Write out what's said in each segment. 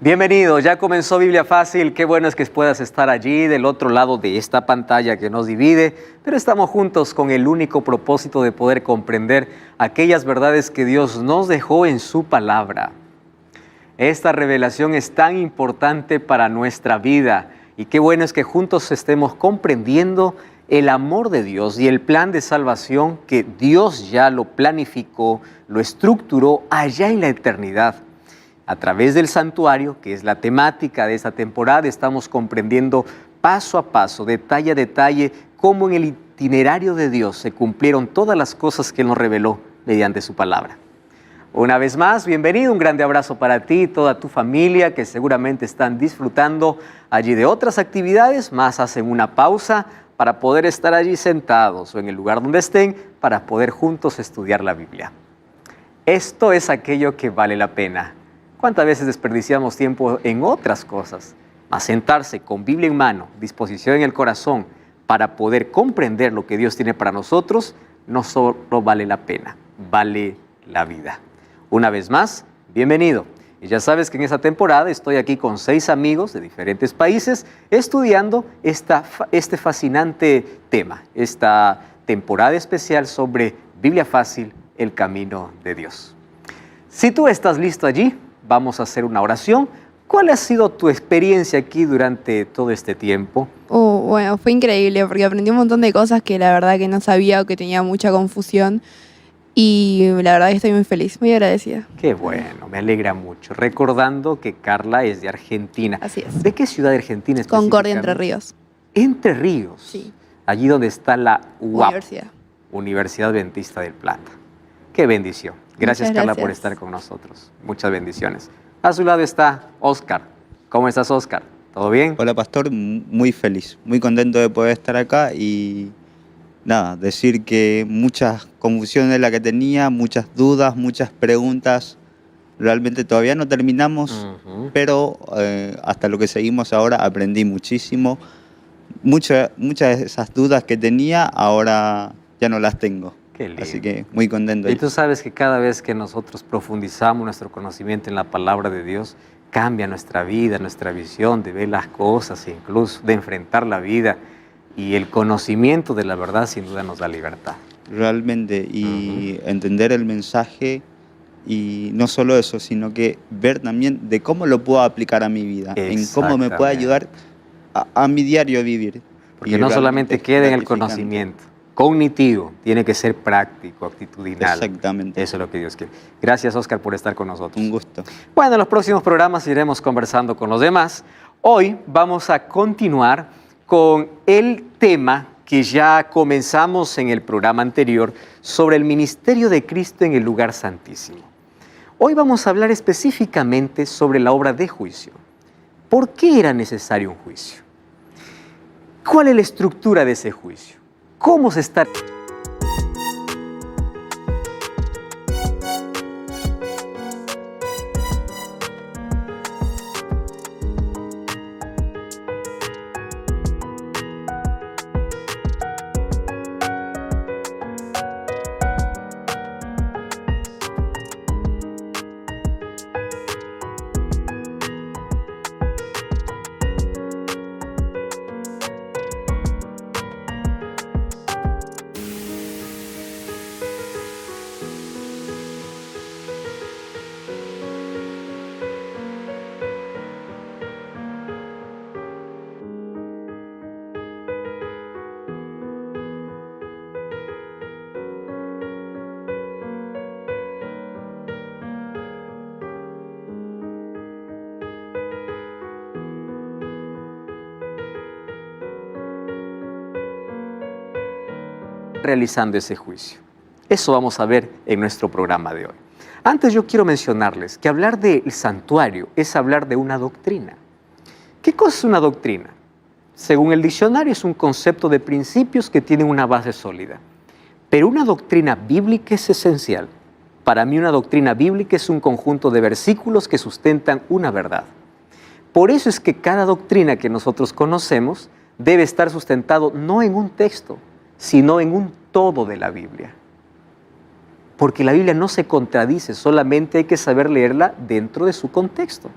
Bienvenido, ya comenzó Biblia Fácil. Qué bueno es que puedas estar allí del otro lado de esta pantalla que nos divide, pero estamos juntos con el único propósito de poder comprender aquellas verdades que Dios nos dejó en su palabra. Esta revelación es tan importante para nuestra vida y qué bueno es que juntos estemos comprendiendo el amor de Dios y el plan de salvación que Dios ya lo planificó, lo estructuró allá en la eternidad. A través del santuario, que es la temática de esta temporada, estamos comprendiendo paso a paso, detalle a detalle, cómo en el itinerario de Dios se cumplieron todas las cosas que Él nos reveló mediante su palabra. Una vez más, bienvenido, un grande abrazo para ti y toda tu familia que seguramente están disfrutando allí de otras actividades, más hacen una pausa para poder estar allí sentados o en el lugar donde estén para poder juntos estudiar la Biblia. Esto es aquello que vale la pena. ¿Cuántas veces desperdiciamos tiempo en otras cosas? A sentarse con Biblia en mano, disposición en el corazón, para poder comprender lo que Dios tiene para nosotros, no solo vale la pena, vale la vida. Una vez más, bienvenido. Y ya sabes que en esta temporada estoy aquí con 6 amigos de diferentes países estudiando este fascinante tema, esta temporada especial sobre Biblia Fácil, el camino de Dios. Si tú estás listo allí, vamos a hacer una oración. ¿Cuál ha sido tu experiencia aquí durante todo este tiempo? Bueno, fue increíble porque aprendí un montón de cosas que la verdad que no sabía o que tenía mucha confusión. Y la verdad que estoy muy feliz, muy agradecida. Qué bueno, me alegra mucho. Recordando que Carla es de Argentina. Así es. ¿De qué ciudad de Argentina específicamente? Concordia, Entre Ríos. Entre Ríos. Sí. Allí donde está la UAP, Universidad. Universidad Adventista del Plata. Qué bendición. Gracias, Muchas Carla, gracias por estar con nosotros. Muchas bendiciones. A su lado está Oscar. ¿Cómo estás, Oscar? ¿Todo bien? Hola, pastor, muy feliz, muy contento de poder estar acá y nada, decir que muchas confusiones la que tenía, muchas dudas, muchas preguntas. Realmente todavía no terminamos, pero hasta lo que seguimos ahora aprendí muchísimo. Muchas de esas dudas que tenía ahora ya no las tengo. Qué lindo. Así que muy contento. Y tú sabes que cada vez que nosotros profundizamos nuestro conocimiento en la palabra de Dios, cambia nuestra vida, nuestra visión de ver las cosas, incluso de enfrentar la vida. Y el conocimiento de la verdad sin duda nos da libertad. Realmente, y entender el mensaje, y no solo eso, sino que ver también de cómo lo puedo aplicar a mi vida, en cómo me puede ayudar a mi diario vivir. Porque no solamente queda en el conocimiento cognitivo, tiene que ser práctico, actitudinal. Exactamente. Eso es lo que Dios quiere. Gracias, Oscar, por estar con nosotros. Un gusto. Bueno, en los próximos programas iremos conversando con los demás. Hoy vamos a continuar con el tema que ya comenzamos en el programa anterior sobre el ministerio de Cristo en el lugar santísimo. Hoy vamos a hablar específicamente sobre la obra de juicio. ¿Por qué era necesario un juicio? ¿Cuál es la estructura de ese juicio? ¿Cómo se está realizando ese juicio? Eso vamos a ver en nuestro programa de hoy. Antes yo quiero mencionarles que hablar del santuario es hablar de una doctrina. ¿Qué cosa es una doctrina? Según el diccionario es un concepto de principios que tienen una base sólida. Pero una doctrina bíblica es esencial. Para mí una doctrina bíblica es un conjunto de versículos que sustentan una verdad. Por eso es que cada doctrina que nosotros conocemos debe estar sustentado no en un texto, sino en un todo de la Biblia. Porque la Biblia no se contradice, solamente hay que saber leerla dentro de su contexto.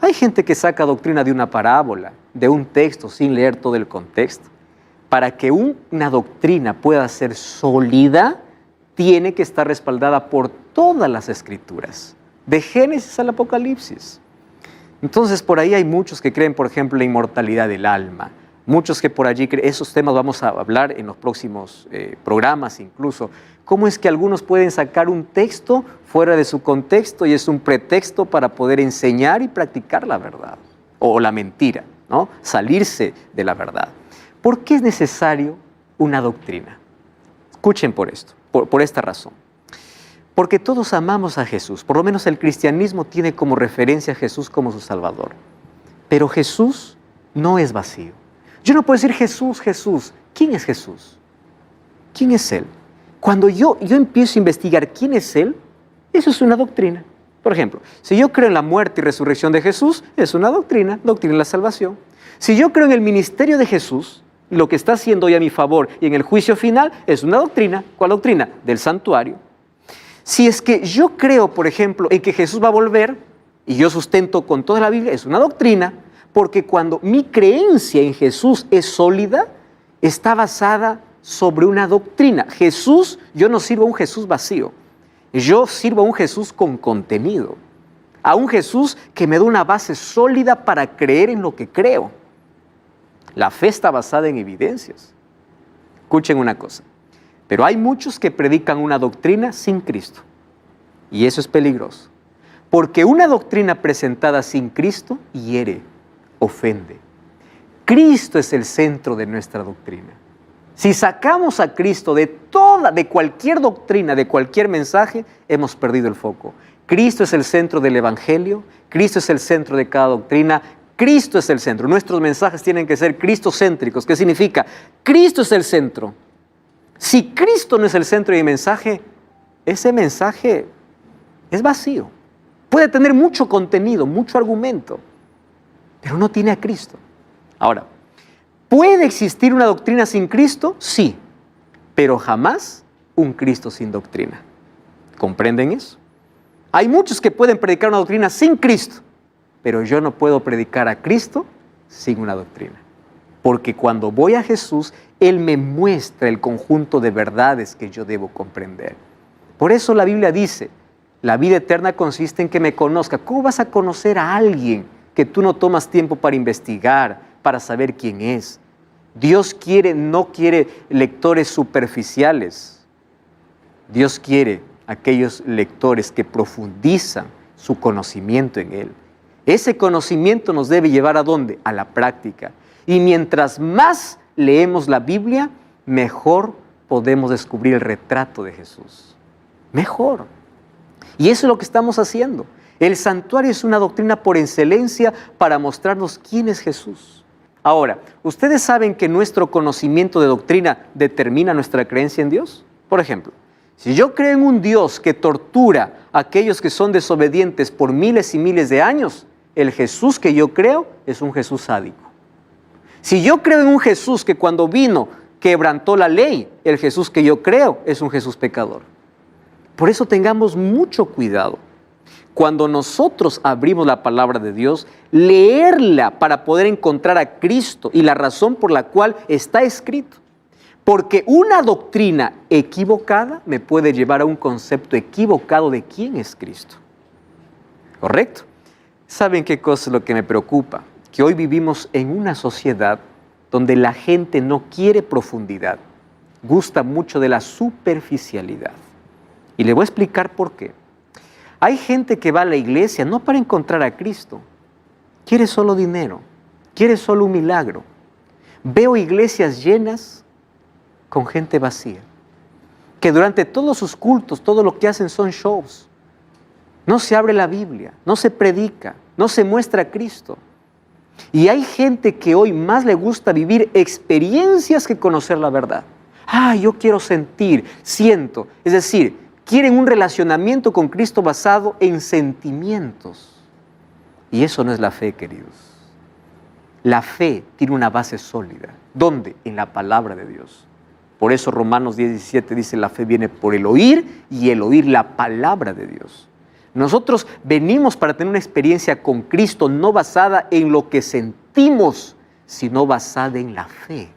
Hay gente que saca doctrina de una parábola, de un texto, sin leer todo el contexto. Para que una doctrina pueda ser sólida, tiene que estar respaldada por todas las escrituras, de Génesis al Apocalipsis. Entonces, por ahí hay muchos que creen, por ejemplo, en la inmortalidad del alma. Muchos que por allí creen, esos temas vamos a hablar en los próximos programas incluso. ¿Cómo es que algunos pueden sacar un texto fuera de su contexto y es un pretexto para poder enseñar y practicar la verdad? O la mentira, ¿no? Salirse de la verdad. ¿Por qué es necesario una doctrina? Escuchen por esto, por esta razón. Porque todos amamos a Jesús, por lo menos el cristianismo tiene como referencia a Jesús como su Salvador. Pero Jesús no es vacío. Yo no puedo decir Jesús, Jesús. ¿Quién es Jesús? ¿Quién es Él? Cuando yo empiezo a investigar quién es Él, eso es una doctrina. Por ejemplo, si yo creo en la muerte y resurrección de Jesús, es una doctrina de la salvación. Si yo creo en el ministerio de Jesús, lo que está haciendo hoy a mi favor y en el juicio final, es una doctrina. ¿Cuál doctrina? Del santuario. Si es que yo creo, por ejemplo, en que Jesús va a volver, y yo sustento con toda la Biblia, es una doctrina, porque cuando mi creencia en Jesús es sólida, está basada sobre una doctrina. Jesús, yo no sirvo a un Jesús vacío, yo sirvo a un Jesús con contenido, a un Jesús que me da una base sólida para creer en lo que creo. La fe está basada en evidencias. Escuchen una cosa, pero hay muchos que predican una doctrina sin Cristo, y eso es peligroso, porque una doctrina presentada sin Cristo hiere, ofende. Cristo es el centro de nuestra doctrina. Si sacamos a Cristo de cualquier doctrina, de cualquier mensaje, hemos perdido el foco. Cristo es el centro del Evangelio, Cristo es el centro de cada doctrina, Cristo es el centro. Nuestros mensajes tienen que ser cristocéntricos. ¿Qué significa? Cristo es el centro. Si Cristo no es el centro de mi mensaje, ese mensaje es vacío. Puede tener mucho contenido, mucho argumento, pero no tiene a Cristo. Ahora, ¿puede existir una doctrina sin Cristo? Sí, pero jamás un Cristo sin doctrina. ¿Comprenden eso? Hay muchos que pueden predicar una doctrina sin Cristo, pero yo no puedo predicar a Cristo sin una doctrina. Porque cuando voy a Jesús, Él me muestra el conjunto de verdades que yo debo comprender. Por eso la Biblia dice, la vida eterna consiste en que me conozca. ¿Cómo vas a conocer a alguien que tú no tomas tiempo para investigar, para saber quién es? Dios no quiere lectores superficiales. Dios quiere aquellos lectores que profundizan su conocimiento en Él. Ese conocimiento nos debe llevar ¿a dónde? A la práctica. Y mientras más leemos la Biblia, mejor podemos descubrir el retrato de Jesús. Mejor. Y eso es lo que estamos haciendo. El santuario es una doctrina por excelencia para mostrarnos quién es Jesús. Ahora, ¿ustedes saben que nuestro conocimiento de doctrina determina nuestra creencia en Dios? Por ejemplo, si yo creo en un Dios que tortura a aquellos que son desobedientes por miles y miles de años, el Jesús que yo creo es un Jesús sádico. Si yo creo en un Jesús que cuando vino quebrantó la ley, el Jesús que yo creo es un Jesús pecador. Por eso tengamos mucho cuidado. Cuando nosotros abrimos la palabra de Dios, leerla para poder encontrar a Cristo y la razón por la cual está escrito. Porque una doctrina equivocada me puede llevar a un concepto equivocado de quién es Cristo. ¿Correcto? ¿Saben qué cosa es lo que me preocupa? Que hoy vivimos en una sociedad donde la gente no quiere profundidad, gusta mucho de la superficialidad. Y le voy a explicar por qué. Hay gente que va a la iglesia no para encontrar a Cristo, quiere solo dinero, quiere solo un milagro. Veo iglesias llenas con gente vacía, que durante todos sus cultos, todo lo que hacen son shows. No se abre la Biblia, no se predica, no se muestra a Cristo. Y hay gente que hoy más le gusta vivir experiencias que conocer la verdad. Yo quiero sentir, siento. Es decir, quieren un relacionamiento con Cristo basado en sentimientos. Y eso no es la fe, queridos. La fe tiene una base sólida. ¿Dónde? En la palabra de Dios. Por eso Romanos 10:17 dice, la fe viene por el oír y el oír la palabra de Dios. Nosotros venimos para tener una experiencia con Cristo, no basada en lo que sentimos, sino basada en la fe.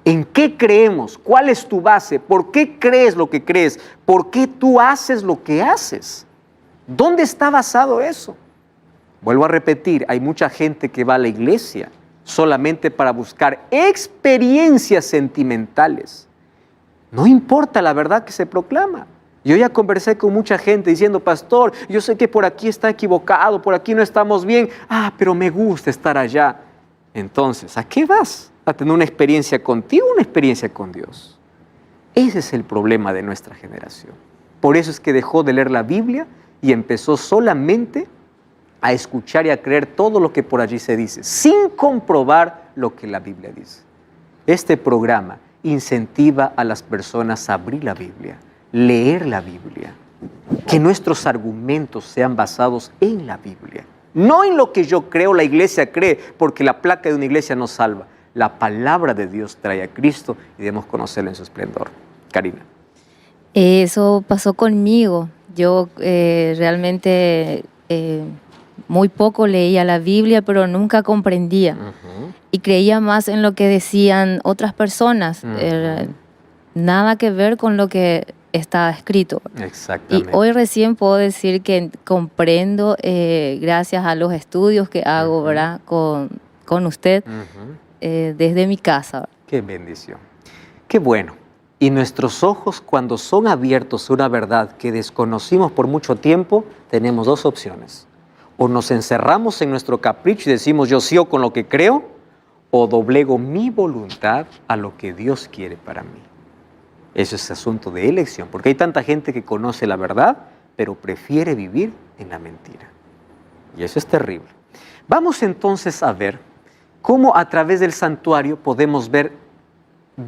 ¿En qué creemos? ¿Cuál es tu base? ¿Por qué crees lo que crees? ¿Por qué tú haces lo que haces? ¿Dónde está basado eso? Vuelvo a repetir, hay mucha gente que va a la iglesia solamente para buscar experiencias sentimentales. No importa la verdad que se proclama. Yo ya conversé con mucha gente diciendo, pastor, yo sé que por aquí está equivocado, por aquí no estamos bien. Pero me gusta estar allá. Entonces, ¿a qué vas? ¿A tener una experiencia contigo o una experiencia con Dios? Ese es el problema de nuestra generación. Por eso es que dejó de leer la Biblia y empezó solamente a escuchar y a creer todo lo que por allí se dice, sin comprobar lo que la Biblia dice. Este programa incentiva a las personas a abrir la Biblia, leer la Biblia, que nuestros argumentos sean basados en la Biblia, no en lo que yo creo, la iglesia cree, porque la placa de una iglesia no salva. La palabra de Dios trae a Cristo y debemos conocerlo en su esplendor. Karina. Eso pasó conmigo. Yo realmente muy poco leía la Biblia, pero nunca comprendía. Y creía más en lo que decían otras personas. Nada que ver con lo que está escrito. Exactamente. Y hoy recién puedo decir que comprendo gracias a los estudios que hago, ¿verdad? Con usted desde mi casa. Qué bendición. Qué bueno. Y nuestros ojos, cuando son abiertos a una verdad que desconocimos por mucho tiempo, tenemos dos opciones. O nos encerramos en nuestro capricho y decimos yo sigo con lo que creo, o doblego mi voluntad a lo que Dios quiere para mí. Eso es asunto de elección, porque hay tanta gente que conoce la verdad, pero prefiere vivir en la mentira. Y eso es terrible. Vamos entonces a ver cómo a través del santuario podemos ver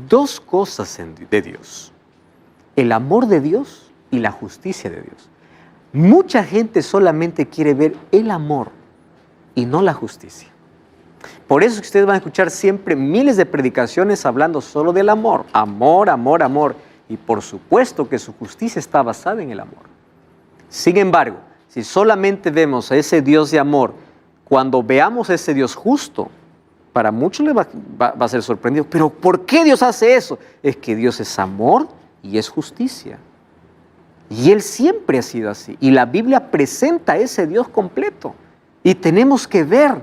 dos cosas de Dios: el amor de Dios y la justicia de Dios. Mucha gente solamente quiere ver el amor y no la justicia. Por eso es que ustedes van a escuchar siempre miles de predicaciones hablando solo del amor. Amor, amor, amor. Y por supuesto que su justicia está basada en el amor. Sin embargo, si solamente vemos a ese Dios de amor, cuando veamos a ese Dios justo, para muchos les va a ser sorprendido. ¿Pero por qué Dios hace eso? Es que Dios es amor y es justicia. Y Él siempre ha sido así. Y la Biblia presenta a ese Dios completo. Y tenemos que ver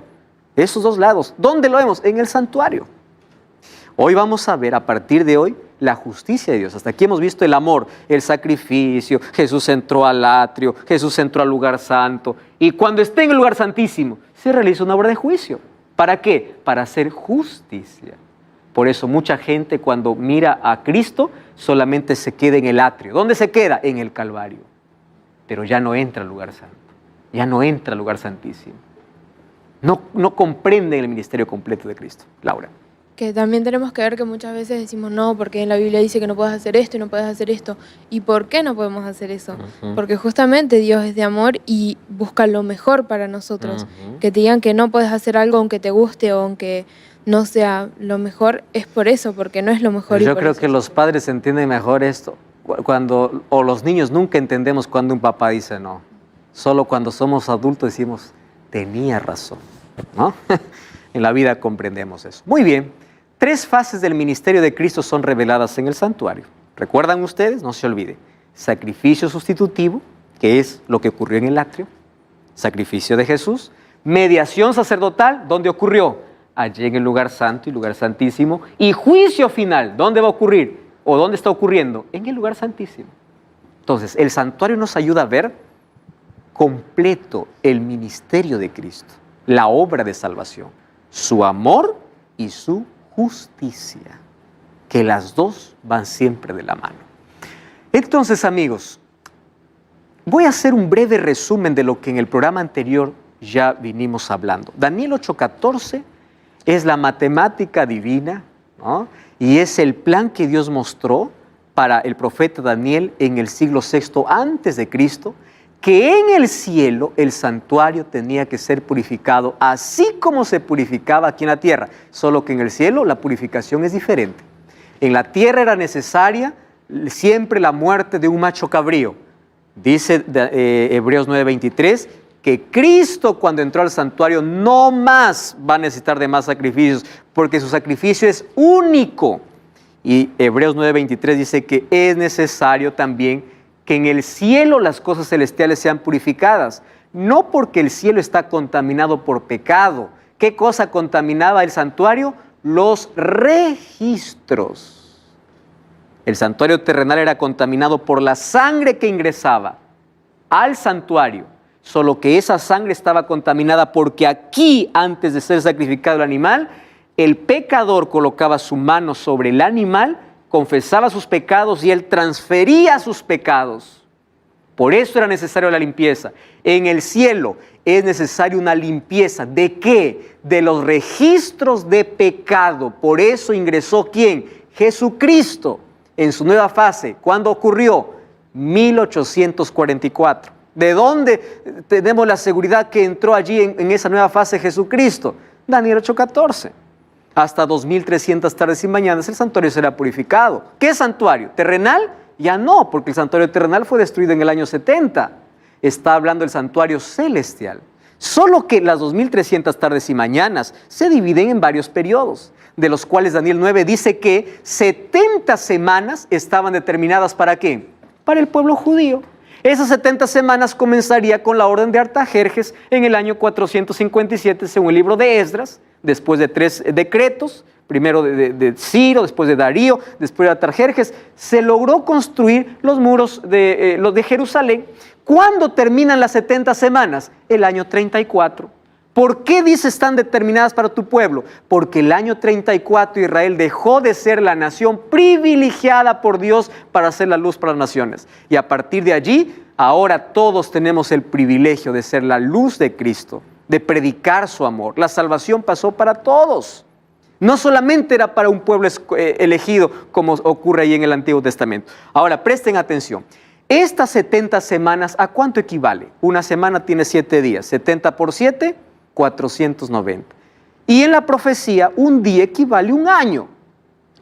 esos dos lados. ¿Dónde lo vemos? En el santuario. Hoy vamos a ver, a partir de hoy, la justicia de Dios. Hasta aquí hemos visto el amor, el sacrificio. Jesús entró al atrio, Jesús entró al lugar santo. Y cuando esté en el lugar santísimo, se realiza una obra de juicio. ¿Para qué? Para hacer justicia. Por eso mucha gente cuando mira a Cristo solamente se queda en el atrio. ¿Dónde se queda? En el Calvario. Pero ya no entra al lugar santo. Ya no entra al lugar santísimo. No comprenden el ministerio completo de Cristo. Laura. Que también tenemos que ver que muchas veces decimos no, porque en la Biblia dice que no puedes hacer esto y no puedes hacer esto. ¿Y por qué no podemos hacer eso? Porque justamente Dios es de amor y busca lo mejor para nosotros. Que te digan que no puedes hacer algo aunque te guste o aunque no sea lo mejor, es por eso, porque no es lo mejor. Yo creo que los padres entienden mejor esto. O los niños nunca entendemos cuando un papá dice no. Solo cuando somos adultos decimos, tenía razón, ¿no? En la vida comprendemos eso. Muy bien. 3 fases del ministerio de Cristo son reveladas en el santuario. ¿Recuerdan ustedes? No se olvide. Sacrificio sustitutivo, que es lo que ocurrió en el atrio. Sacrificio de Jesús. Mediación sacerdotal, ¿dónde ocurrió? Allí en el lugar santo y lugar santísimo. Y juicio final, ¿dónde va a ocurrir? ¿O dónde está ocurriendo? En el lugar santísimo. Entonces, el santuario nos ayuda a ver completo el ministerio de Cristo, la obra de salvación, su amor y su justicia, que las dos van siempre de la mano. Entonces, amigos, voy a hacer un breve resumen de lo que en el programa anterior ya vinimos hablando. Daniel 8:14 es la matemática divina, ¿no? Y es el plan que Dios mostró para el profeta Daniel en el siglo VI antes de Cristo, que en el cielo el santuario tenía que ser purificado así como se purificaba aquí en la tierra, solo que en el cielo la purificación es diferente. En la tierra era necesaria siempre la muerte de un macho cabrío. Dice Hebreos 9:23 que Cristo cuando entró al santuario no más va a necesitar de más sacrificios porque su sacrificio es único. Y Hebreos 9:23 dice que es necesario también que en el cielo las cosas celestiales sean purificadas, no porque el cielo está contaminado por pecado. ¿Qué cosa contaminaba el santuario? Los registros. El santuario terrenal era contaminado por la sangre que ingresaba al santuario, solo que esa sangre estaba contaminada porque aquí, antes de ser sacrificado el animal, el pecador colocaba su mano sobre el animal, confesaba sus pecados y él transfería sus pecados. Por eso era necesaria la limpieza. En el cielo es necesaria una limpieza. ¿De qué? De los registros de pecado. Por eso ingresó ¿quién? Jesucristo en su nueva fase. ¿Cuándo ocurrió? 1844. ¿De dónde tenemos la seguridad que entró allí en esa nueva fase Jesucristo? Daniel 8:14. Hasta 2300 tardes y mañanas el santuario será purificado. ¿Qué santuario? ¿Terrenal? Ya no, porque el santuario terrenal fue destruido en el año 70. Está hablando del santuario celestial. Solo que las 2300 tardes y mañanas se dividen en varios periodos, de los cuales Daniel 9 dice que 70 semanas estaban determinadas ¿para qué? Para el pueblo judío. Esas 70 semanas comenzaría con la orden de Artajerjes en el año 457, según el libro de Esdras, después de 3 decretos, primero de Ciro, después de Darío, después de Artajerjes, se logró construir los muros de Jerusalén. ¿Cuándo terminan las 70 semanas? El año 34. ¿Por qué dice están determinadas para tu pueblo? Porque el año 34 Israel dejó de ser la nación privilegiada por Dios para hacer la luz para las naciones. Y a partir de allí, ahora todos tenemos el privilegio de ser la luz de Cristo, de predicar su amor. La salvación pasó para todos. No solamente era para un pueblo elegido, como ocurre ahí en el Antiguo Testamento. Ahora, presten atención. Estas 70 semanas, ¿a cuánto equivale? Una semana tiene 7 días. 70 por 7, 490. Y en la profecía, un día equivale a un año.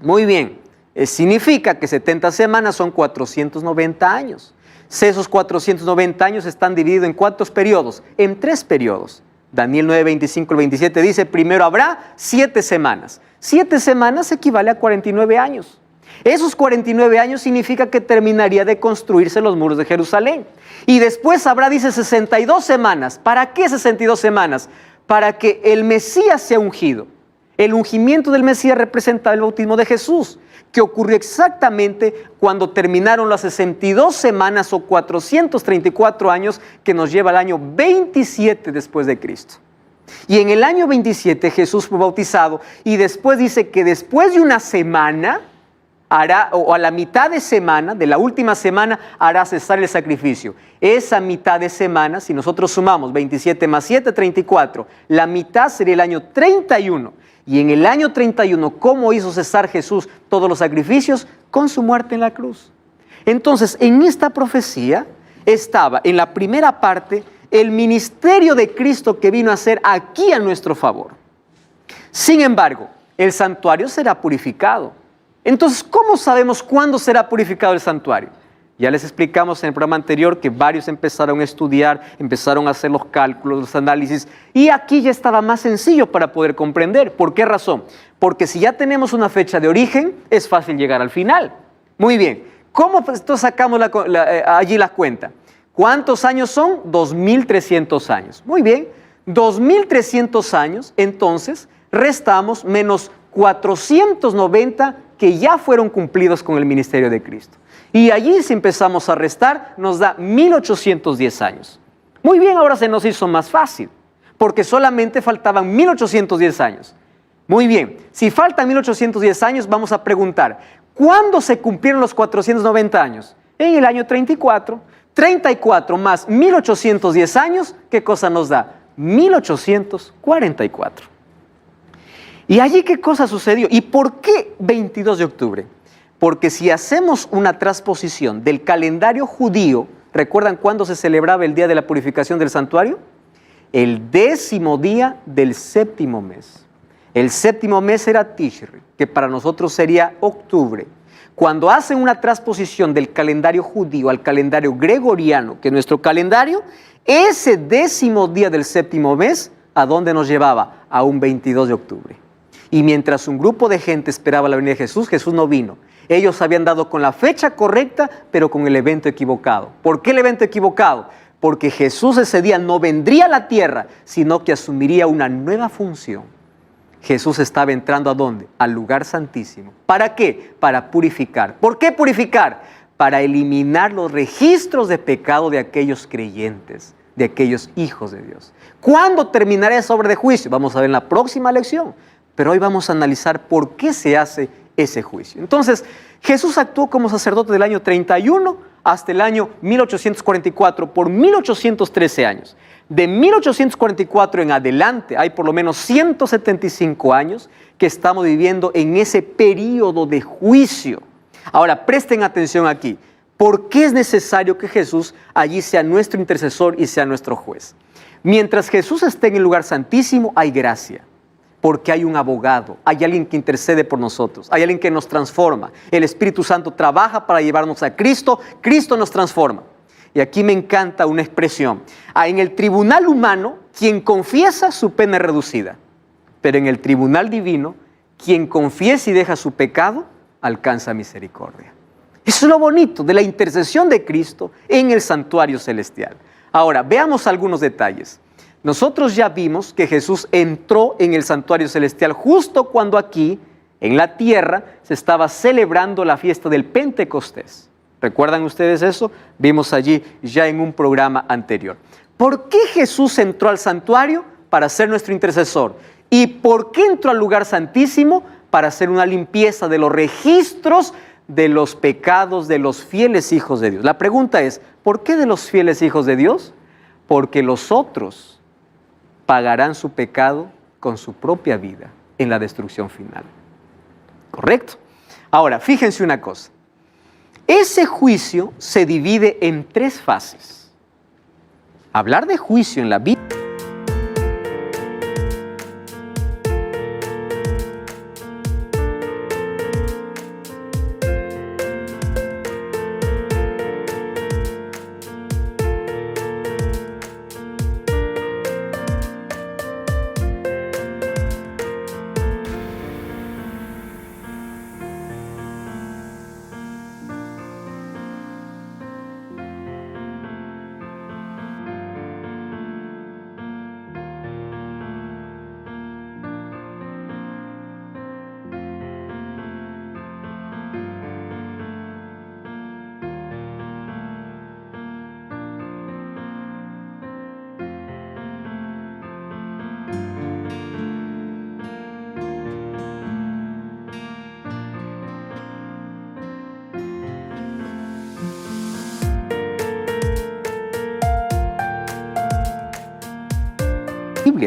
Muy bien. Significa que 70 semanas son 490 años. Esos 490 años están divididos en ¿cuántos periodos? En 3 periodos. Daniel 9, 25 al 27 dice, primero habrá 7 semanas. 7 semanas equivale a 49 años. Esos 49 años significa que terminaría de construirse los muros de Jerusalén. Y después habrá, dice, 62 semanas. ¿Para qué 62 semanas? Para que el Mesías sea ungido. El ungimiento del Mesías representaba el bautismo de Jesús, que ocurrió exactamente cuando terminaron las 62 semanas o 434 años que nos lleva al año 27 después de Cristo. Y en el año 27 Jesús fue bautizado y después dice que después de una semana hará, o a la mitad de semana, de la última semana, hará cesar el sacrificio. Esa mitad de semana, si nosotros sumamos 27 más 7, 34, la mitad sería el año 31. Y en el año 31, ¿cómo hizo cesar Jesús todos los sacrificios? Con su muerte en la cruz. Entonces, en esta profecía estaba, en la primera parte, el ministerio de Cristo que vino a ser aquí a nuestro favor. Sin embargo, el santuario será purificado. Entonces, ¿cómo sabemos cuándo será purificado el santuario? Ya les explicamos en el programa anterior que varios empezaron a estudiar, empezaron a hacer los cálculos, los análisis, y aquí ya estaba más sencillo para poder comprender. ¿Por qué razón? Porque si ya tenemos una fecha de origen, es fácil llegar al final. Muy bien, ¿cómo entonces sacamos allí la cuenta? ¿Cuántos años son? 2300 años. Muy bien, 2300 años, entonces restamos menos 490 que ya fueron cumplidos con el ministerio de Cristo. Y allí si empezamos a restar, nos da 1810 años. Muy bien, ahora se nos hizo más fácil, porque solamente faltaban 1810 años. Muy bien, si faltan 1810 años, vamos a preguntar, ¿cuándo se cumplieron los 490 años? En el año 34. 34 más 1810 años, ¿qué cosa nos da? 1844. ¿Y allí qué cosa sucedió? ¿Y por qué 22 de octubre? Porque si hacemos una transposición del calendario judío, ¿recuerdan cuándo se celebraba el día de la purificación del santuario? El 10º día del 7º mes. El 7º mes era Tishri, que para nosotros sería octubre. Cuando hacen una transposición del calendario judío al calendario gregoriano, que es nuestro calendario, ese 10º día del 7º mes, ¿a dónde nos llevaba? A un 22 de octubre. Y mientras un grupo de gente esperaba la venida de Jesús, Jesús no vino. Ellos habían dado con la fecha correcta, pero con el evento equivocado. ¿Por qué el evento equivocado? Porque Jesús ese día no vendría a la tierra, sino que asumiría una nueva función. Jesús estaba entrando ¿a dónde? Al lugar santísimo. ¿Para qué? Para purificar. ¿Por qué purificar? Para eliminar los registros de pecado de aquellos creyentes, de aquellos hijos de Dios. ¿Cuándo terminará esa obra de juicio? Vamos a ver en la próxima lección. Pero hoy vamos a analizar por qué se hace ese juicio. Entonces, Jesús actuó como sacerdote del año 31 hasta el año 1844, por 1813 años. De 1844 en adelante hay por lo menos 175 años que estamos viviendo en ese periodo de juicio. Ahora, presten atención aquí. ¿Por qué es necesario que Jesús allí sea nuestro intercesor y sea nuestro juez? Mientras Jesús esté en el lugar santísimo, hay gracia. Porque hay un abogado, hay alguien que intercede por nosotros, hay alguien que nos transforma. El Espíritu Santo trabaja para llevarnos a Cristo, Cristo nos transforma. Y aquí me encanta una expresión. En el tribunal humano, quien confiesa, su pena es reducida. Pero en el tribunal divino, quien confiesa y deja su pecado, alcanza misericordia. Eso es lo bonito de la intercesión de Cristo en el santuario celestial. Ahora, veamos algunos detalles. Nosotros ya vimos que Jesús entró en el santuario celestial justo cuando aquí, en la tierra, se estaba celebrando la fiesta del Pentecostés. ¿Recuerdan ustedes eso? Vimos allí ya en un programa anterior. ¿Por qué Jesús entró al santuario? Para ser nuestro intercesor. ¿Y por qué entró al lugar santísimo? Para hacer una limpieza de los registros de los pecados de los fieles hijos de Dios. La pregunta es, ¿por qué de los fieles hijos de Dios? Porque los otros pagarán su pecado con su propia vida en la destrucción final. ¿Correcto? Ahora, fíjense una cosa. Ese juicio se divide en 3 fases. Hablar de juicio en la Biblia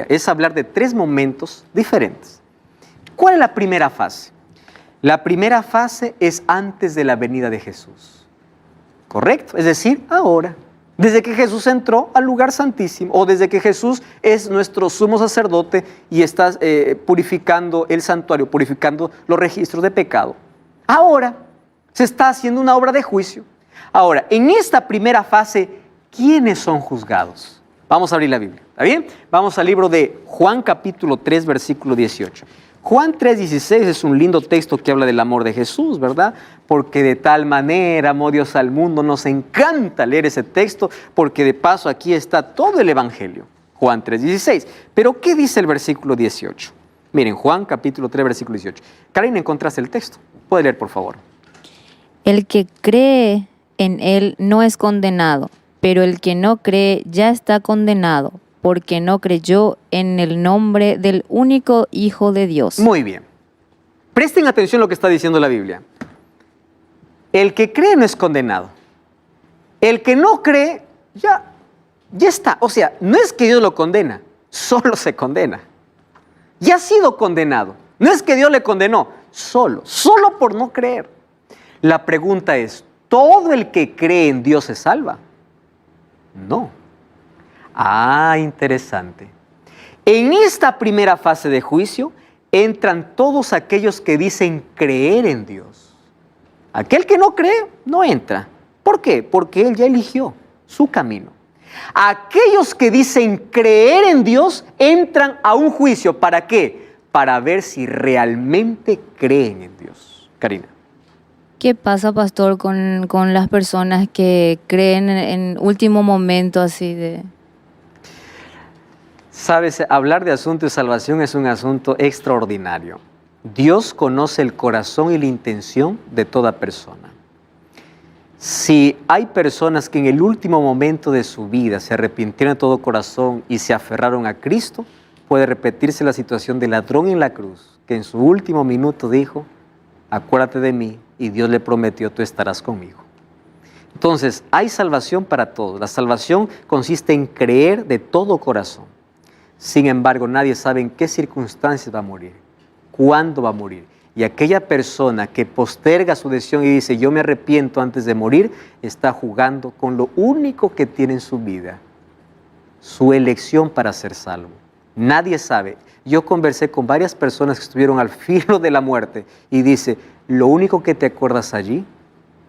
es hablar de 3 momentos diferentes. ¿Cuál es la primera fase? La primera fase es antes de la venida de Jesús. ¿Correcto? Es decir, ahora. Desde que Jesús entró al lugar santísimo, o desde que Jesús es nuestro sumo sacerdote y está purificando el santuario, purificando los registros de pecado. Ahora se está haciendo una obra de juicio. Ahora, en esta primera fase, ¿quiénes son juzgados? Vamos a abrir la Biblia, ¿está bien? Vamos al libro de Juan capítulo 3, versículo 18. Juan 3:16 es un lindo texto que habla del amor de Jesús, ¿verdad? Porque de tal manera amó Dios al mundo. Nos encanta leer ese texto porque de paso aquí está todo el Evangelio. Juan 3:16. Pero ¿qué dice el versículo 18? Miren, Juan capítulo 3, versículo 18. Karina, ¿encontraste el texto? ¿Puede leer, por favor? El que cree en él no es condenado, pero el que no cree ya está condenado, porque no creyó en el nombre del único Hijo de Dios. Muy bien. Presten atención a lo que está diciendo la Biblia. El que cree no es condenado. El que no cree ya está. O sea, no es que Dios lo condena, solo se condena. Ya ha sido condenado. No es que Dios le condenó, solo por no creer. La pregunta es, ¿todo el que cree en Dios se salva? No. Ah, interesante. En esta primera fase de juicio entran todos aquellos que dicen creer en Dios. Aquel que no cree, no entra. ¿Por qué? Porque él ya eligió su camino. Aquellos que dicen creer en Dios entran a un juicio. ¿Para qué? Para ver si realmente creen en Dios. Karina. ¿Qué pasa, pastor, con las personas que creen en último momento así de... Sabes, hablar de asunto de salvación es un asunto extraordinario. Dios conoce el corazón y la intención de toda persona. Si hay personas que en el último momento de su vida se arrepintieron de todo corazón y se aferraron a Cristo, puede repetirse la situación del ladrón en la cruz, que en su último minuto dijo, acuérdate de mí, y Dios le prometió, tú estarás conmigo. Entonces, hay salvación para todos. La salvación consiste en creer de todo corazón. Sin embargo, nadie sabe en qué circunstancias va a morir, cuándo va a morir. Y aquella persona que posterga su decisión y dice, yo me arrepiento antes de morir, está jugando con lo único que tiene en su vida, su elección para ser salvo. Nadie sabe. Yo conversé con varias personas que estuvieron al filo de la muerte y dice, lo único que te acuerdas allí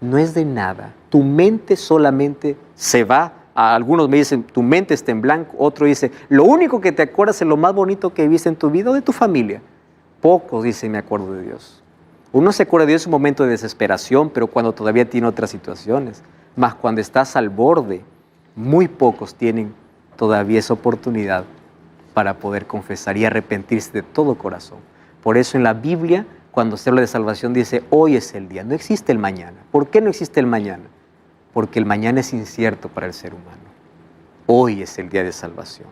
no es de nada. Tu mente solamente se va. Algunos me dicen, tu mente está en blanco. Otro dice, lo único que te acuerdas es lo más bonito que viste en tu vida o de tu familia. Pocos dicen, me acuerdo de Dios. Uno se acuerda de Dios en un momento de desesperación, pero cuando todavía tiene otras situaciones. Más cuando estás al borde, muy pocos tienen todavía esa oportunidad para poder confesar y arrepentirse de todo corazón. Por eso en la Biblia, cuando se habla de salvación, dice, hoy es el día, no existe el mañana. ¿Por qué no existe el mañana? Porque el mañana es incierto para el ser humano. Hoy es el día de salvación.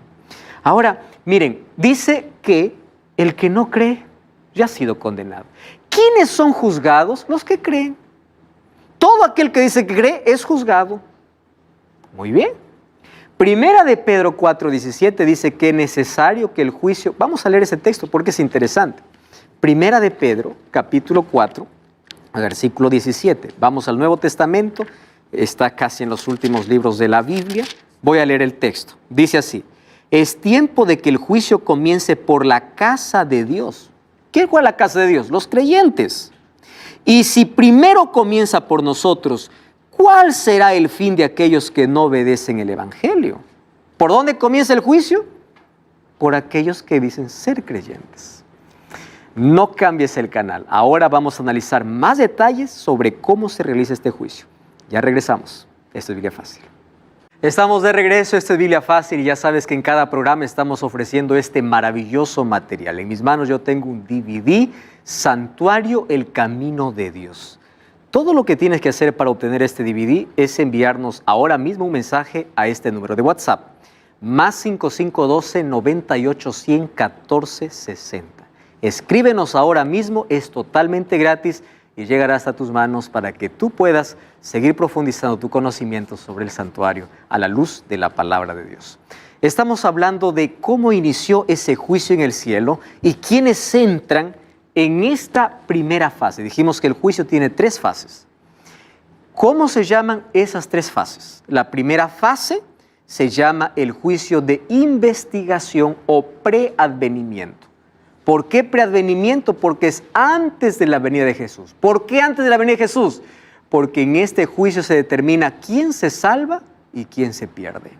Ahora, miren, dice que el que no cree ya ha sido condenado. ¿Quiénes son juzgados? Los que creen. Todo aquel que dice que cree es juzgado. Muy bien. Primera de Pedro 4:17 dice que es necesario que el juicio... Vamos a leer ese texto porque es interesante. Primera de Pedro, capítulo 4, versículo 17. Vamos al Nuevo Testamento, está casi en los últimos libros de la Biblia. Voy a leer el texto. Dice así, es tiempo de que el juicio comience por la casa de Dios. ¿Quién fue a la casa de Dios? Los creyentes. Y si primero comienza por nosotros, ¿cuál será el fin de aquellos que no obedecen el Evangelio? ¿Por dónde comienza el juicio? Por aquellos que dicen ser creyentes. No cambies el canal. Ahora vamos a analizar más detalles sobre cómo se realiza este juicio. Ya regresamos. Esto es Biblia Fácil. Estamos de regreso, esto es Biblia Fácil y ya sabes que en cada programa estamos ofreciendo este maravilloso material. En mis manos yo tengo un DVD, Santuario, el Camino de Dios. Todo lo que tienes que hacer para obtener este DVD es enviarnos ahora mismo un mensaje a este número de WhatsApp, más 5512 98 100 14 60. Escríbenos ahora mismo, es totalmente gratis y llegará hasta tus manos para que tú puedas seguir profundizando tu conocimiento sobre el santuario a la luz de la palabra de Dios. Estamos hablando de cómo inició ese juicio en el cielo y quiénes entran en esta primera fase. Dijimos que el juicio tiene 3 fases. ¿Cómo se llaman esas 3 fases? La primera fase se llama el juicio de investigación o preadvenimiento. ¿Por qué preadvenimiento? Porque es antes de la venida de Jesús. ¿Por qué antes de la venida de Jesús? Porque en este juicio se determina quién se salva y quién se pierde.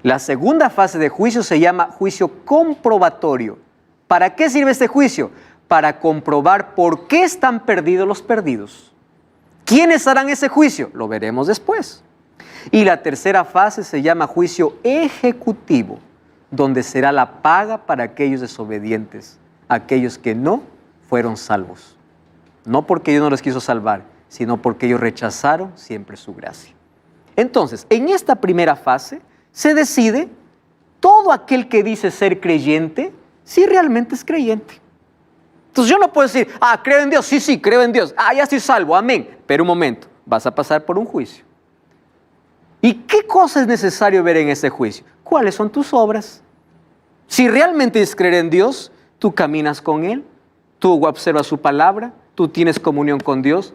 La segunda fase de juicio se llama juicio comprobatorio. ¿Para qué sirve este juicio? Para comprobar por qué están perdidos los perdidos. ¿Quiénes harán ese juicio? Lo veremos después. Y la tercera fase se llama juicio ejecutivo, donde será la paga para aquellos desobedientes, aquellos que no fueron salvos. No porque Dios no les quiso salvar, sino porque ellos rechazaron siempre su gracia. Entonces, en esta primera fase se decide todo aquel que dice ser creyente, si realmente es creyente. Entonces yo no puedo decir, creo en Dios, sí, creo en Dios, ya estoy salvo, amén. Pero un momento, vas a pasar por un juicio. ¿Y qué cosa es necesario ver en ese juicio? ¿Cuáles son tus obras? Si realmente es creer en Dios, tú caminas con Él, tú observas su palabra, tú tienes comunión con Dios.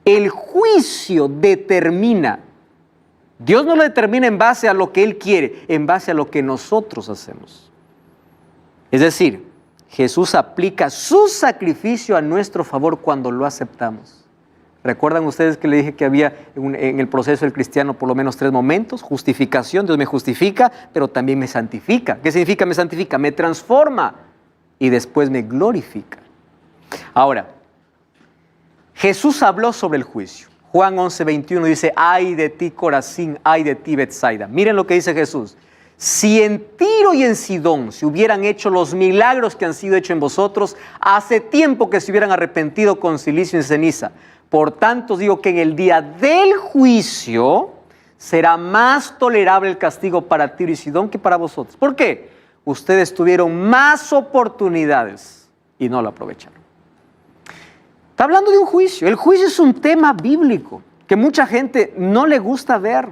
El juicio determina, Dios no lo determina en base a lo que Él quiere, en base a lo que nosotros hacemos. Es decir, Jesús aplica su sacrificio a nuestro favor cuando lo aceptamos. ¿Recuerdan ustedes que le dije que había en el proceso del cristiano por lo menos 3 momentos? Justificación, Dios me justifica, pero también me santifica. ¿Qué significa me santifica? Me transforma y después me glorifica. Ahora, Jesús habló sobre el juicio. Juan 11:21 dice, ay de ti Corazín, ay de ti Betsaida. Miren lo que dice Jesús. Si en Tiro y en Sidón se hubieran hecho los milagros que han sido hechos en vosotros, hace tiempo que se hubieran arrepentido con cilicio y ceniza. Por tanto, os digo que en el día del juicio será más tolerable el castigo para Tiro y Sidón que para vosotros. ¿Por qué? Ustedes tuvieron más oportunidades y no lo aprovecharon. Está hablando de un juicio. El juicio es un tema bíblico que mucha gente no le gusta ver.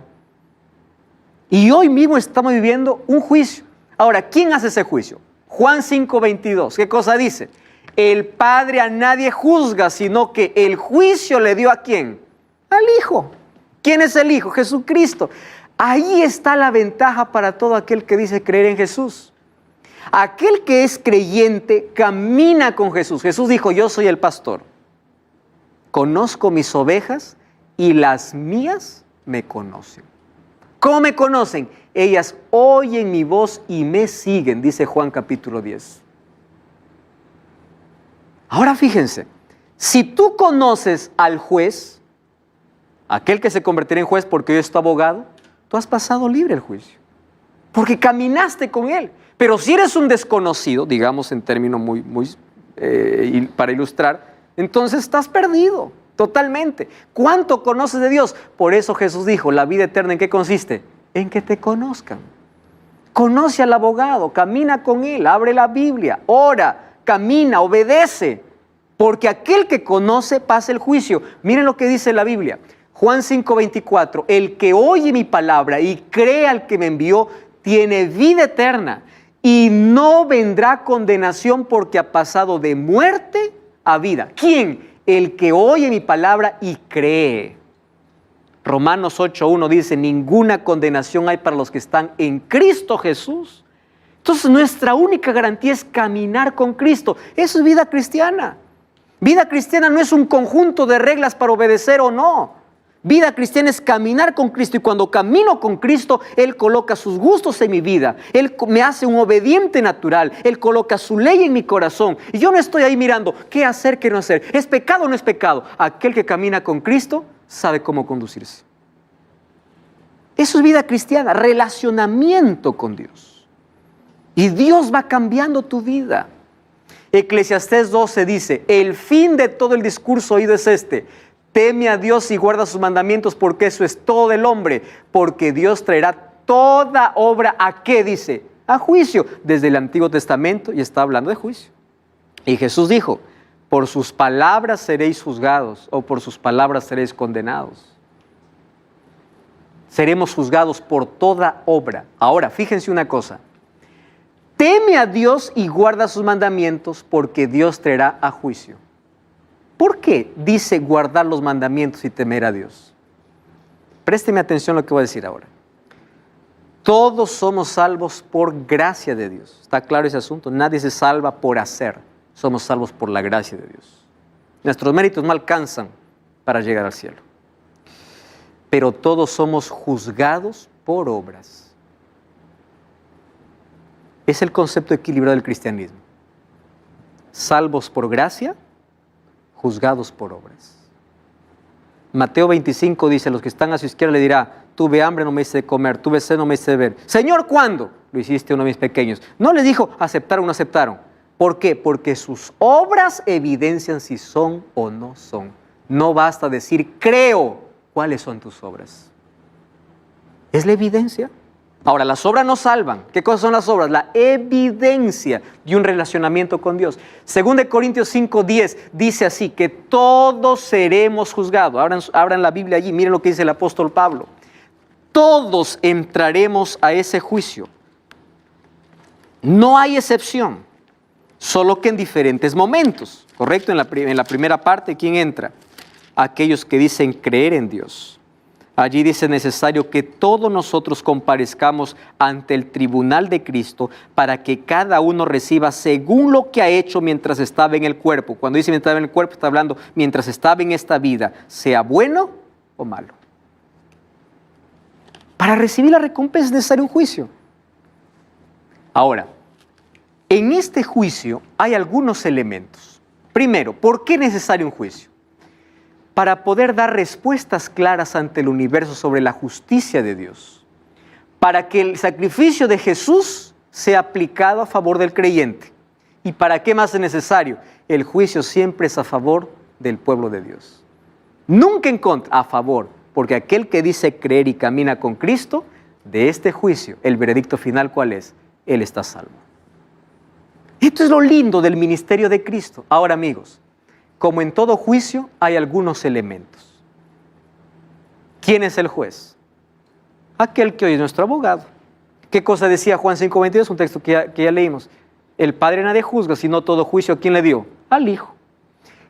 Y hoy mismo estamos viviendo un juicio. Ahora, ¿quién hace ese juicio? Juan 5:22. ¿Qué cosa dice? El Padre a nadie juzga, sino que el juicio le dio ¿a quién? Al Hijo. ¿Quién es el Hijo? Jesucristo. Ahí está la ventaja para todo aquel que dice creer en Jesús. Aquel que es creyente camina con Jesús. Jesús dijo, yo soy el pastor. Conozco mis ovejas y las mías me conocen. ¿Cómo me conocen? Ellas oyen mi voz y me siguen, dice Juan capítulo 10. Ahora fíjense, si tú conoces al juez, aquel que se convertirá en juez porque hoy es tu abogado, tú has pasado libre el juicio, porque caminaste con él. Pero si eres un desconocido, digamos en términos para ilustrar, entonces estás perdido. Totalmente. ¿Cuánto conoces de Dios? Por eso Jesús dijo, ¿la vida eterna en qué consiste? En que te conozcan. Conoce al abogado, camina con él, abre la Biblia, ora, camina, obedece. Porque aquel que conoce pasa el juicio. Miren lo que dice la Biblia. Juan 5:24, el que oye mi palabra y cree al que me envió, tiene vida eterna y no vendrá condenación porque ha pasado de muerte a vida. ¿Quién? El que oye mi palabra y cree. Romanos 8:1 dice, ninguna condenación hay para los que están en Cristo Jesús. Entonces nuestra única garantía es caminar con Cristo. Eso es vida cristiana. Vida cristiana no es un conjunto de reglas para obedecer o no. Vida cristiana es caminar con Cristo y cuando camino con Cristo, Él coloca sus gustos en mi vida. Él me hace un obediente natural. Él coloca su ley en mi corazón. Y yo no estoy ahí mirando qué hacer, qué no hacer. ¿Es pecado o no es pecado? Aquel que camina con Cristo sabe cómo conducirse. Eso es vida cristiana, relacionamiento con Dios. Y Dios va cambiando tu vida. Eclesiastés 12 dice, el fin de todo el discurso oído es este. Teme a Dios y guarda sus mandamientos porque eso es todo el hombre. Porque Dios traerá toda obra ¿a qué dice? A juicio. Desde el Antiguo Testamento y está hablando de juicio. Y Jesús dijo, por sus palabras seréis juzgados o por sus palabras seréis condenados. Seremos juzgados por toda obra. Ahora, fíjense una cosa. Teme a Dios y guarda sus mandamientos porque Dios traerá a juicio. ¿Por qué dice guardar los mandamientos y temer a Dios? Présteme atención a lo que voy a decir ahora. Todos somos salvos por gracia de Dios. ¿Está claro ese asunto? Nadie se salva por hacer. Somos salvos por la gracia de Dios. Nuestros méritos no alcanzan para llegar al cielo. Pero todos somos juzgados por obras. Es el concepto equilibrado del cristianismo. Salvos por gracia, juzgados por obras. Mateo 25 dice, los que están a su izquierda le dirá, tuve hambre, no me hice de comer, tuve sed, no me hice de beber. Señor, ¿cuándo? Lo hiciste a uno de mis pequeños. No les dijo, aceptaron o no aceptaron. ¿Por qué? Porque sus obras evidencian si son o no son. No basta decir, creo. ¿Cuáles son tus obras? ¿Es la evidencia? Ahora, las obras no salvan. ¿Qué cosas son las obras? La evidencia de un relacionamiento con Dios. 2 Corintios 5:10 dice así, que todos seremos juzgados. Abran la Biblia allí, miren lo que dice el apóstol Pablo. Todos entraremos a ese juicio. No hay excepción, solo que en diferentes momentos. ¿Correcto? En la primera parte, ¿quién entra? Aquellos que dicen creer en Dios. Allí dice necesario que todos nosotros comparezcamos ante el tribunal de Cristo para que cada uno reciba según lo que ha hecho mientras estaba en el cuerpo. Cuando dice mientras estaba en el cuerpo, está hablando mientras estaba en esta vida, sea bueno o malo. Para recibir la recompensa es necesario un juicio. Ahora, en este juicio hay algunos elementos. Primero, ¿por qué es necesario un juicio? Para poder dar respuestas claras ante el universo sobre la justicia de Dios. Para que el sacrificio de Jesús sea aplicado a favor del creyente. ¿Y para qué más es necesario? El juicio siempre es a favor del pueblo de Dios. Nunca en contra, a favor. Porque aquel que dice creer y camina con Cristo, de este juicio, el veredicto final, ¿cuál es? Él está salvo. Esto es lo lindo del ministerio de Cristo. Ahora, amigos, como en todo juicio, hay algunos elementos. ¿Quién es el juez? Aquel que hoy es nuestro abogado. ¿Qué cosa decía Juan 5:22? Un texto que ya leímos. El Padre nadie juzga, sino todo juicio, ¿a quién le dio? Al Hijo.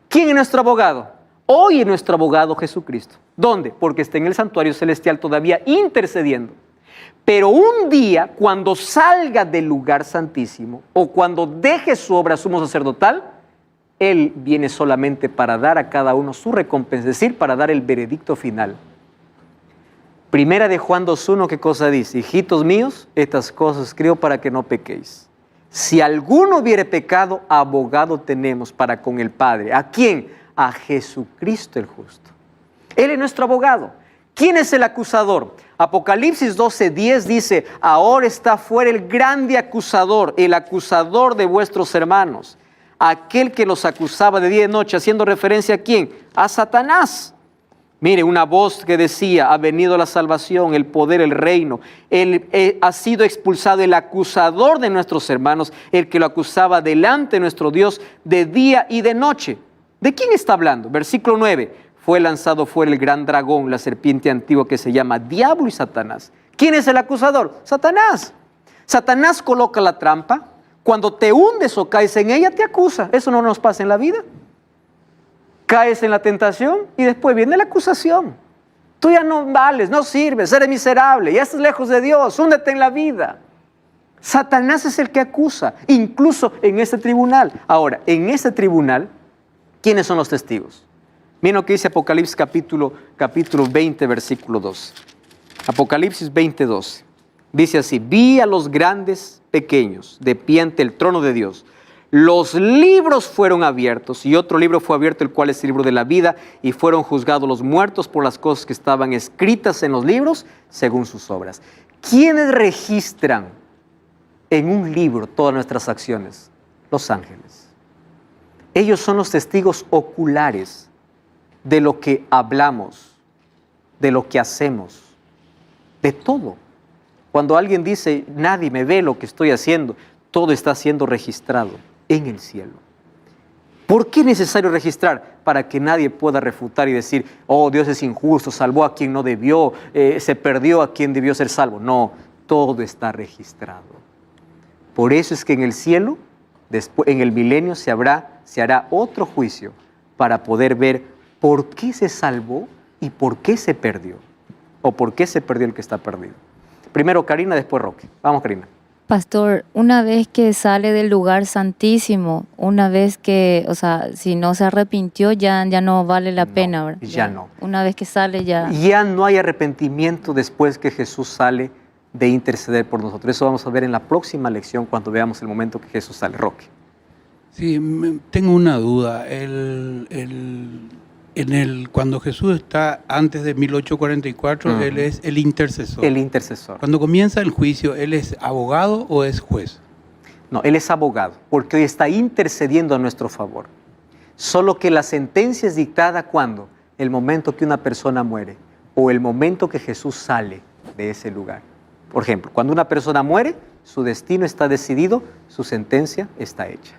¿Quién es nuestro abogado? Hoy es nuestro abogado Jesucristo. ¿Dónde? Porque está en el santuario celestial todavía intercediendo. Pero un día, cuando salga del lugar santísimo o cuando deje su obra sumo sacerdotal, Él viene solamente para dar a cada uno su recompensa, es decir, para dar el veredicto final. Primera de Juan 2:1, ¿qué cosa dice? Hijitos míos, estas cosas escribo para que no pequéis. Si alguno hubiere pecado, abogado tenemos para con el Padre. ¿A quién? A Jesucristo el justo. Él es nuestro abogado. ¿Quién es el acusador? Apocalipsis 12:10 dice, ahora está fuera el grande acusador, el acusador de vuestros hermanos. Aquel que los acusaba de día y de noche, haciendo referencia ¿a quién? A Satanás. Mire, una voz que decía, ha venido la salvación, el poder, el reino. Ha sido expulsado el acusador de nuestros hermanos, el que lo acusaba delante de nuestro Dios de día y de noche. ¿De quién está hablando? Versículo 9. Fue lanzado fuera el gran dragón, la serpiente antigua que se llama Diablo y Satanás. ¿Quién es el acusador? Satanás. Satanás coloca la trampa. Cuando te hundes o caes en ella, te acusa. Eso no nos pasa en la vida. Caes en la tentación y después viene la acusación. Tú ya no vales, no sirves, eres miserable, ya estás lejos de Dios, húndete en la vida. Satanás es el que acusa, incluso en este tribunal. Ahora, en este tribunal, ¿quiénes son los testigos? Miren lo que dice Apocalipsis capítulo 20, versículo 2. Apocalipsis 20, 12. Dice así, vi a los grandes pequeños de pie ante el trono de Dios. Los libros fueron abiertos y otro libro fue abierto, el cual es el libro de la vida, y fueron juzgados los muertos por las cosas que estaban escritas en los libros según sus obras. ¿Quiénes registran en un libro todas nuestras acciones? Los ángeles. Ellos son los testigos oculares de lo que hablamos, de lo que hacemos, de todo. Cuando alguien dice, nadie me ve lo que estoy haciendo, todo está siendo registrado en el cielo. ¿Por qué es necesario registrar? Para que nadie pueda refutar y decir, oh, Dios es injusto, salvó a quien no debió, se perdió a quien debió ser salvo. No, todo está registrado. Por eso es que en el cielo, después, en el milenio, se hará otro juicio para poder ver por qué se salvó y por qué se perdió. O por qué se perdió el que está perdido. Primero Karina, después Roque. Vamos, Karina. Pastor, una vez que sale del lugar santísimo, una vez que, o sea, si no se arrepintió, ya no vale la pena, ¿verdad? Ya no. Una vez que sale ya... Ya no hay arrepentimiento después que Jesús sale de interceder por nosotros. Eso vamos a ver en la próxima lección cuando veamos el momento que Jesús sale. Roque. Sí, tengo una duda. Cuando Jesús está antes de 1844, Él es el intercesor. El intercesor. Cuando comienza el juicio, ¿Él es abogado o es juez? No, Él es abogado, porque hoy está intercediendo a nuestro favor. Solo que la sentencia es dictada ¿cuándo? El momento que una persona muere o el momento que Jesús sale de ese lugar. Por ejemplo, cuando una persona muere, su destino está decidido, su sentencia está hecha.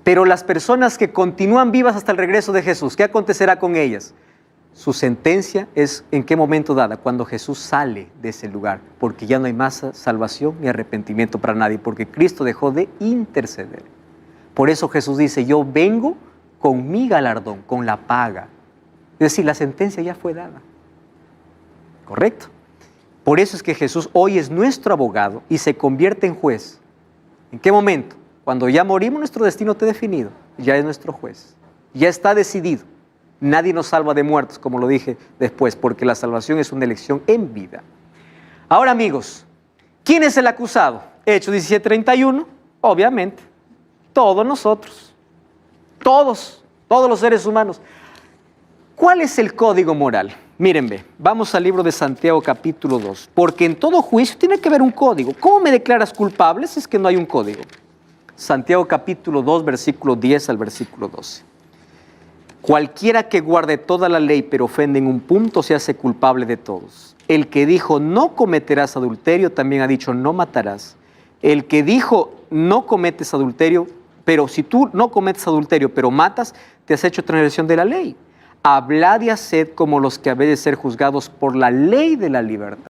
Pero las personas que continúan vivas hasta el regreso de Jesús, ¿qué acontecerá con ellas? Su sentencia es ¿en qué momento dada? Cuando Jesús sale de ese lugar, porque ya no hay más salvación ni arrepentimiento para nadie, porque Cristo dejó de interceder. Por eso Jesús dice, yo vengo con mi galardón, con la paga. Es decir, la sentencia ya fue dada. ¿Correcto? Por eso es que Jesús hoy es nuestro abogado y se convierte en juez. ¿En qué momento? Cuando ya morimos, nuestro destino está definido. Ya es nuestro juez. Ya está decidido. Nadie nos salva de muertos, como lo dije después, porque la salvación es una elección en vida. Ahora, amigos, ¿quién es el acusado? Hechos 17:31, obviamente, todos nosotros, todos los seres humanos. ¿Cuál es el código moral? Miren, vamos al libro de Santiago capítulo 2, porque en todo juicio tiene que haber un código. ¿Cómo me declaras culpable si es que no hay un código? Santiago capítulo 2, versículo 10 al versículo 12. Cualquiera que guarde toda la ley pero ofende en un punto se hace culpable de todos. El que dijo no cometerás adulterio también ha dicho no matarás. El que dijo no cometes adulterio, pero si tú no cometes adulterio pero matas, te has hecho transgresión de la ley. Hablad y haced como los que habéis de ser juzgados por la ley de la libertad.